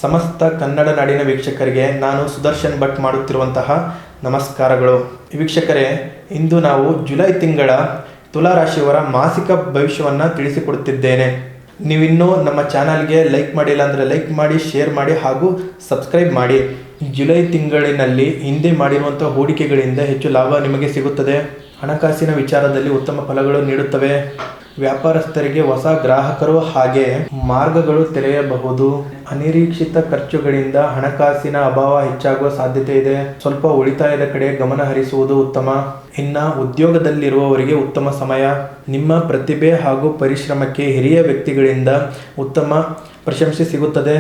ಸಮಸ್ತ ಕನ್ನಡ ನಾಡಿನ ವೀಕ್ಷಕರಿಗೆ ನಾನು ಸುದರ್ಶನ್ ಭಟ್ ಮಾಡುತ್ತಿರುವಂತಹ ನಮಸ್ಕಾರಗಳು. ವೀಕ್ಷಕರೇ, ಇಂದು ನಾವು ಜುಲೈ ತಿಂಗಳ ತುಲಾ ರಾಶಿಯವರ ಮಾಸಿಕ ಭವಿಷ್ಯವನ್ನು ತಿಳಿಸಿಕೊಡುತ್ತಿದ್ದೇನೆ. ನೀವಿನ್ನೂ ನಮ್ಮ ಚಾನಲ್ಗೆ ಲೈಕ್ ಮಾಡಿಲ್ಲ ಅಂದರೆ ಲೈಕ್ ಮಾಡಿ, ಶೇರ್ ಮಾಡಿ ಹಾಗೂ ಸಬ್ಸ್ಕ್ರೈಬ್ ಮಾಡಿ. ಜುಲೈ ತಿಂಗಳಿನಲ್ಲಿ ಹಿಂದೆ ಮಾಡಿರುವಂಥ ಹೂಡಿಕೆಗಳಿಂದ ಹೆಚ್ಚು ಲಾಭ ನಿಮಗೆ ಸಿಗುತ್ತದೆ. ಹಣಕಾಸಿನ ವಿಚಾರದಲ್ಲಿ ಉತ್ತಮ ಫಲಗಳು ನೀಡುತ್ತವೆ. ವ್ಯಾಪಾರಸ್ಥರಿಗೆ ಹೊಸ ಗ್ರಾಹಕರು ಹಾಗೆ ಮಾರ್ಗಗಳು ತೆರೆಯಬಹುದು. ಅನಿರೀಕ್ಷಿತ ಖರ್ಚುಗಳಿಂದ ಹಣಕಾಸಿನ ಅಭಾವ ಹೆಚ್ಚಾಗುವ ಸಾಧ್ಯತೆ ಇದೆ. ಸ್ವಲ್ಪ ಉಳಿತಾಯದ ಕಡೆ ಗಮನ ಹರಿಸುವುದು ಉತ್ತಮ. ಇನ್ನು ಉದ್ಯೋಗದಲ್ಲಿರುವವರಿಗೆ ಉತ್ತಮ ಸಮಯ. ನಿಮ್ಮ ಪ್ರತಿಭೆ ಹಾಗೂ ಪರಿಶ್ರಮಕ್ಕೆ ಹಿರಿಯ ವ್ಯಕ್ತಿಗಳಿಂದ ಉತ್ತಮ ಪ್ರಶಂಸೆ ಸಿಗುತ್ತದೆ.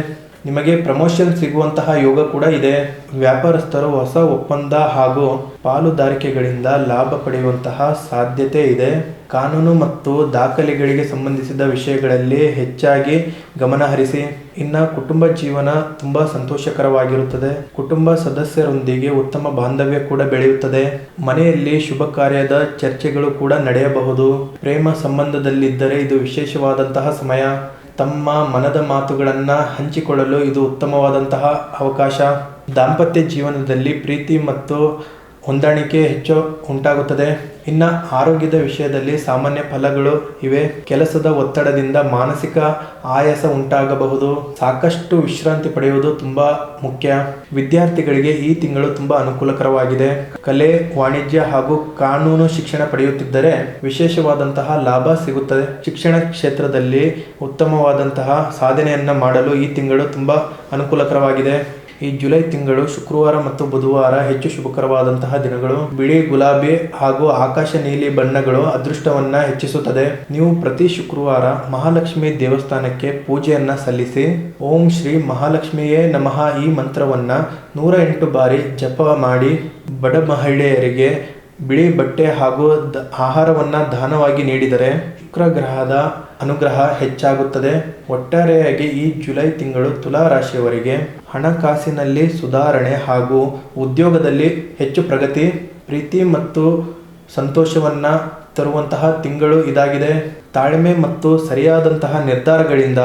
ನಿಮಗೆ ಪ್ರಮೋಷನ್ ಸಿಗುವಂತಹ ಯೋಗ ಕೂಡ ಇದೆ. ವ್ಯಾಪಾರಸ್ಥರು ಹೊಸ ಒಪ್ಪಂದ ಹಾಗೂ ಪಾಲುದಾರಿಕೆಗಳಿಂದ ಲಾಭ ಪಡೆಯುವಂತಹ ಸಾಧ್ಯತೆ ಇದೆ. ಕಾನೂನು ಮತ್ತು ದಾಖಲೆಗಳಿಗೆ ಸಂಬಂಧಿಸಿದ ವಿಷಯಗಳಲ್ಲಿ ಹೆಚ್ಚಾಗಿ ಗಮನ ಹರಿಸಿ. ಇನ್ನು ಕುಟುಂಬ ಜೀವನ ತುಂಬ ಸಂತೋಷಕರವಾಗಿರುತ್ತದೆ. ಕುಟುಂಬ ಸದಸ್ಯರೊಂದಿಗೆ ಉತ್ತಮ ಬಾಂಧವ್ಯ ಕೂಡ ಬೆಳೆಯುತ್ತದೆ. ಮನೆಯಲ್ಲಿ ಶುಭ ಕಾರ್ಯದ ಚರ್ಚೆಗಳು ಕೂಡ ನಡೆಯಬಹುದು. ಪ್ರೇಮ ಸಂಬಂಧದಲ್ಲಿದ್ದರೆ ಇದು ವಿಶೇಷವಾದಂತಹ ಸಮಯ. ತಮ್ಮ ಮನದ ಮಾತುಗಳನ್ನು ಹಂಚಿಕೊಳ್ಳಲು ಇದು ಉತ್ತಮವಾದಂತಹ ಅವಕಾಶ. ದಾಂಪತ್ಯ ಜೀವನದಲ್ಲಿ ಪ್ರೀತಿ ಮತ್ತು ಹೊಂದಾಣಿಕೆ ಹೆಚ್ಚು ಉಂಟಾಗುತ್ತದೆ. ಇನ್ನು ಆರೋಗ್ಯದ ವಿಷಯದಲ್ಲಿ ಸಾಮಾನ್ಯ ಫಲಗಳು ಇವೆ. ಕೆಲಸದ ಒತ್ತಡದಿಂದ ಮಾನಸಿಕ ಆಯಾಸ ಉಂಟಾಗಬಹುದು. ಸಾಕಷ್ಟು ವಿಶ್ರಾಂತಿ ಪಡೆಯುವುದು ತುಂಬ ಮುಖ್ಯ. ವಿದ್ಯಾರ್ಥಿಗಳಿಗೆ ಈ ತಿಂಗಳು ತುಂಬ ಅನುಕೂಲಕರವಾಗಿದೆ. ಕಲೆ, ವಾಣಿಜ್ಯ ಹಾಗೂ ಕಾನೂನು ಶಿಕ್ಷಣ ಪಡೆಯುತ್ತಿದ್ದರೆ ವಿಶೇಷವಾದಂತಹ ಲಾಭ ಸಿಗುತ್ತದೆ. ಶಿಕ್ಷಣ ಕ್ಷೇತ್ರದಲ್ಲಿ ಉತ್ತಮವಾದಂತಹ ಸಾಧನೆಯನ್ನು ಮಾಡಲು ಈ ತಿಂಗಳು ತುಂಬ ಅನುಕೂಲಕರವಾಗಿದೆ. ಈ ಜುಲೈ ತಿಂಗಳು ಶುಕ್ರವಾರ ಮತ್ತು ಬುಧವಾರ ಹೆಚ್ಚು ಶುಭಕರವಾದಂತಹ ದಿನಗಳು. ಬಿಳಿ, ಗುಲಾಬಿ ಹಾಗೂ ಆಕಾಶ ನೀಲಿ ಬಣ್ಣಗಳು ಅದೃಷ್ಟವನ್ನ ಹೆಚ್ಚಿಸುತ್ತದೆ. ನೀವು ಪ್ರತಿ ಶುಕ್ರವಾರ ಮಹಾಲಕ್ಷ್ಮಿ ದೇವಸ್ಥಾನಕ್ಕೆ ಪೂಜೆಯನ್ನ ಸಲ್ಲಿಸಿ ಓಂ ಶ್ರೀ ಮಹಾಲಕ್ಷ್ಮಿಯೇ ನಮಃ ಈ ಮಂತ್ರವನ್ನ 108 ಬಾರಿ ಜಪ ಮಾಡಿ ಬಡ ಮಹಿಳೆಯರಿಗೆ ಬಿಳಿ ಬಟ್ಟೆ ಹಾಗೂ ಆಹಾರವನ್ನು ದಾನವಾಗಿ ನೀಡಿದರೆ ಶುಕ್ರ ಗ್ರಹದ ಅನುಗ್ರಹ ಹೆಚ್ಚಾಗುತ್ತದೆ. ಒಟ್ಟಾರೆಯಾಗಿ ಈ ಜುಲೈ ತಿಂಗಳು ತುಲಾ ರಾಶಿಯವರಿಗೆ ಹಣಕಾಸಿನಲ್ಲಿ ಸುಧಾರಣೆ ಹಾಗೂ ಉದ್ಯೋಗದಲ್ಲಿ ಹೆಚ್ಚು ಪ್ರಗತಿ, ಪ್ರೀತಿ ಮತ್ತು ಸಂತೋಷವನ್ನು ತರುವಂತಹ ತಿಂಗಳು ಇದಾಗಿದೆ. ತಾಳ್ಮೆ ಮತ್ತು ಸರಿಯಾದಂತಹ ನಿರ್ಧಾರಗಳಿಂದ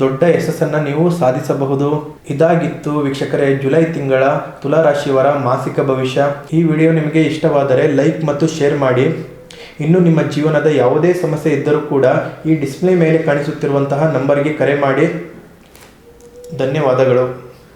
ದೊಡ್ಡ ಯಶಸ್ಸನ್ನು ನೀವು ಸಾಧಿಸಬಹುದು. ಇದಾಗಿತ್ತು ವೀಕ್ಷಕರೇ ಜುಲೈ ತಿಂಗಳ ತುಲಾ ರಾಶಿಯವರ ಮಾಸಿಕ ಭವಿಷ್ಯ. ಈ ವಿಡಿಯೋ ನಿಮಗೆ ಇಷ್ಟವಾದರೆ ಲೈಕ್ ಮತ್ತು ಶೇರ್ ಮಾಡಿ. ಇನ್ನು ನಿಮ್ಮ ಜೀವನದ ಯಾವುದೇ ಸಮಸ್ಯೆ ಇದ್ದರೂ ಕೂಡ ಈ ಡಿಸ್ಪ್ಲೇ ಮೇಲೆ ಕಾಣಿಸುತ್ತಿರುವಂತಹ ನಂಬರ್ಗೆ ಕರೆ ಮಾಡಿ. ಧನ್ಯವಾದಗಳು.